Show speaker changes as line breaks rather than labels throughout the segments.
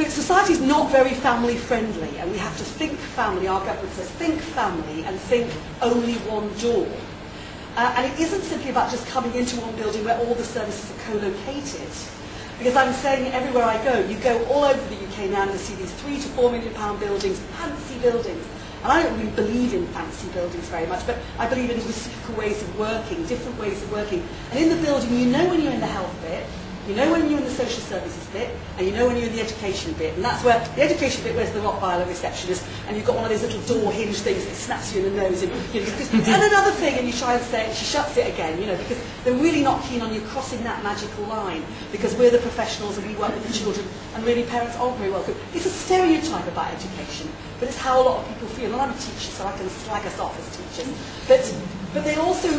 society is not very family friendly, and we have to think family. Our government says think family and think only one door. And it isn't simply about just coming into one building where all the services are co-located. Because I'm saying everywhere I go, you go all over the UK now and you see these £3 to £4 million buildings, fancy buildings. And I don't really believe in fancy buildings very much, but I believe in reciprocal ways of working, different ways of working. And in the building, you know when you're in the health bit, you know when you're in the social services bit, and you know when you're in the education bit. And that's where, the education bit, where's the Rottweiler receptionist, and you've got one of those little door hinge things that snaps you in the nose, and, you know, and another thing, and you try and say it, and she shuts it again, you know, because they're really not keen on you crossing that magical line, because we're the professionals and we work with the children, and really parents aren't very welcome. It's a stereotype about education, but it's how a lot of people feel. And I'm a teacher, so I can slag us off as teachers. But they've also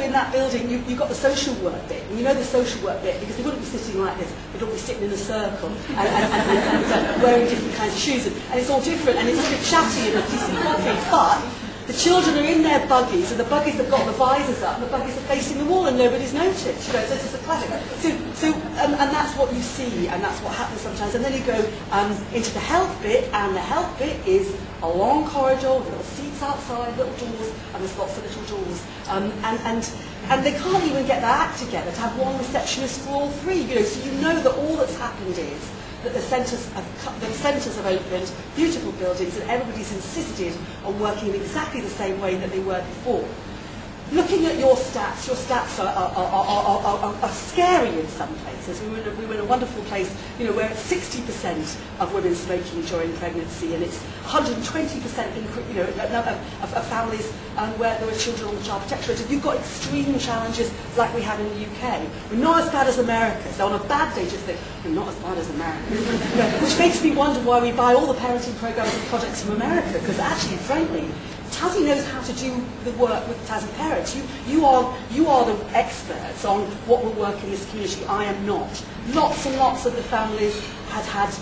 in that building, you've got the social work bit. And you know the social work bit because they wouldn't be sitting like this. They'd all be sitting in a circle and wearing different kinds of shoes. And it's all different, and it's a bit chatty and a decent coffee. But the children are in their buggies, and the buggies have got the visors up, and the buggies are facing the wall, and nobody's noticed. You know, so it's just a classic. And that's what you see, and that's what happens sometimes. And then you go into the health bit, and the health bit is a long corridor with little seats outside, little doors, and there's lots of little doors. And they can't even get their act together to have one receptionist for all three. You know, so you know that all that's happened is that the centres have opened, beautiful buildings, and everybody's insisted on working in exactly the same way that they were before. Looking at your stats are scary in some places. We were in a wonderful place, you know, where it's 60% of women smoking during pregnancy, and it's 120% you know, of families where there are children on the child protection register. You've got extreme challenges like we have in the UK. We're not as bad as America. So on a bad day, just think, we're not as bad as America. Which makes me wonder why we buy all the parenting programs and projects from America, because actually, frankly, Tassie knows how to do the work with Tassie parents. You are the experts on what will work in this community. I am not. Lots and lots of the families had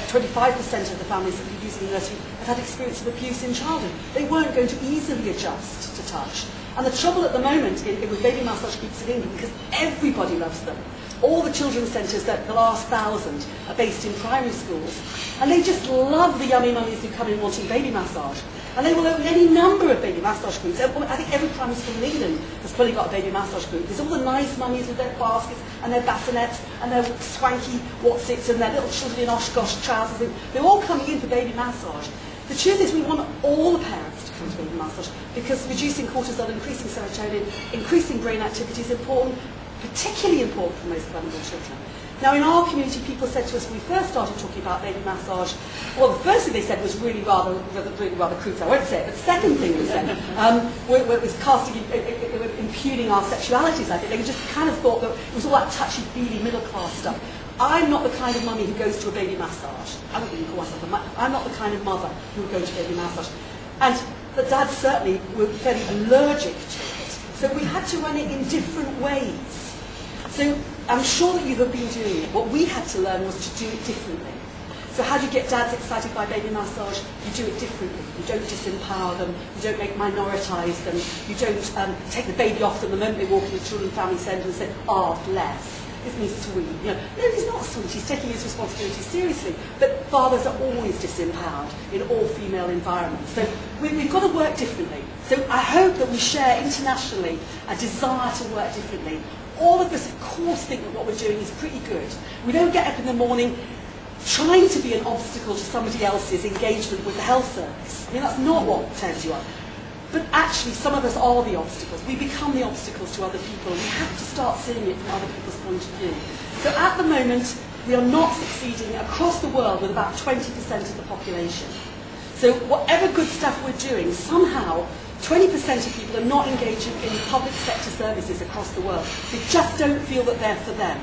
25% of the families that were using the nursery had experience of abuse in childhood. They weren't going to easily adjust to touch. And the trouble at the moment with baby massage groups in England, because everybody loves them. All the children's centres, that the last 1,000, are based in primary schools. And they just love the yummy mummies who come in wanting baby massage. And they will open any number of baby massage groups. I think every primary school in England has probably got a baby massage group. There's all the nice mummies with their baskets and their bassinets and their swanky whatsits and their little children in Oshkosh trousers. They're all coming in for baby massage. The truth is we want all the parents to come to baby massage because reducing cortisol, increasing serotonin, increasing brain activity is important, particularly important for most vulnerable children. Now, in our community, people said to us when we first started talking about baby massage, well, the first thing they said was really rather crude, so I won't say it, but the second thing they said was impugning our sexualities, I think. They just kind of thought that it was all that touchy-feely middle-class stuff. I'm not the kind of mummy who goes to a baby massage. I don't even call myself a mum. I'm not the kind of mother who would go to baby massage. And the dads certainly were fairly allergic to it. So we had to run it in different ways. So I'm sure that you have been doing it. What we had to learn was to do it differently. So how do you get dads excited by baby massage? You do it differently. You don't disempower them. You don't minoritise them. You don't take the baby off them the moment they walk in the children and family centre and say, "Ah, oh, bless. Isn't he sweet?" You know, no, he's not sweet. He's taking his responsibility seriously. But fathers are always disempowered in all female environments. So we've got to work differently. So I hope that we share internationally a desire to work differently. All of us, of course, think that what we're doing is pretty good. We don't get up in the morning trying to be an obstacle to somebody else's engagement with the health service. I mean, that's not what turns you up. But actually, some of us are the obstacles. We become the obstacles to other people. We have to start seeing it from other people's point of view. So at the moment, we are not succeeding across the world with about 20% of the population. So whatever good stuff we're doing, somehow 20% of people are not engaging in public sector services across the world. They just don't feel that they're for them.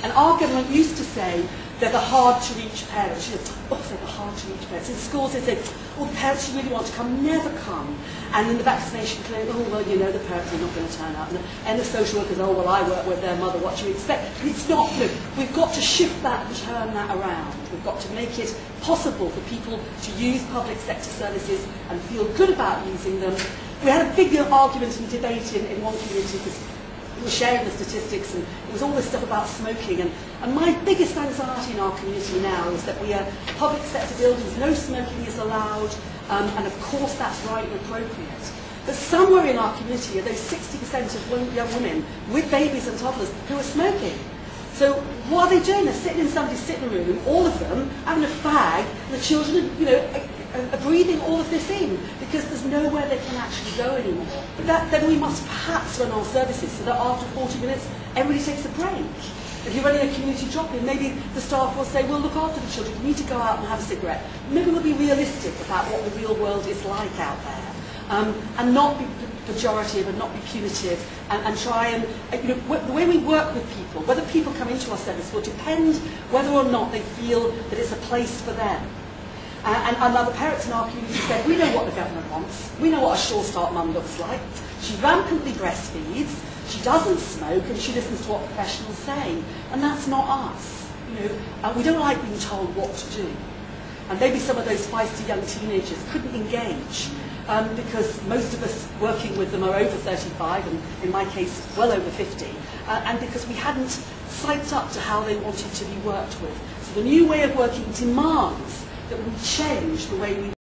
And our government used to say they're the hard-to-reach parents. You know, oh, they're the hard-to-reach parents. In schools they say, oh, the parents who really want to come never come. And in the vaccination clinic, oh, well, you know, the parents are not going to turn up. And the social workers, oh, well, I work with their mother, what do you expect? It's not, look, we've got to shift that and turn that around. We've got to make it possible for people to use public sector services and feel good about using them. We had a big argument and debate in one community because were sharing the statistics, and it was all this stuff about smoking. And my biggest anxiety in our community now is that we are public sector buildings, no smoking is allowed, and of course that's right and appropriate. But somewhere in our community are those 60% of young women with babies and toddlers who are smoking. So what are they doing? They're sitting in somebody's sitting room, all of them, having a fag, and the children are breathing all of this in because there's nowhere they can actually go anymore. Then we must perhaps run our services so that after 40 minutes, everybody takes a break. If you're running a community drop-in, maybe the staff will say, well, look after the children, you need to go out and have a cigarette. Maybe we'll be realistic about what the real world is like out there. And not be pejorative and not be punitive, and try and, the way we work with people, whether people come into our service will depend whether or not they feel that it's a place for them. And other parents in our community said, we know what the government wants, we know what a Sure Start mum looks like, she rampantly breastfeeds, she doesn't smoke, and she listens to what professionals say, and that's not us. We don't like being told what to do. And maybe some of those feisty young teenagers couldn't engage, because most of us working with them are over 35, and in my case, well over 50, and because we hadn't psyched up to how they wanted to be worked with. So the new way of working demands that we change the way we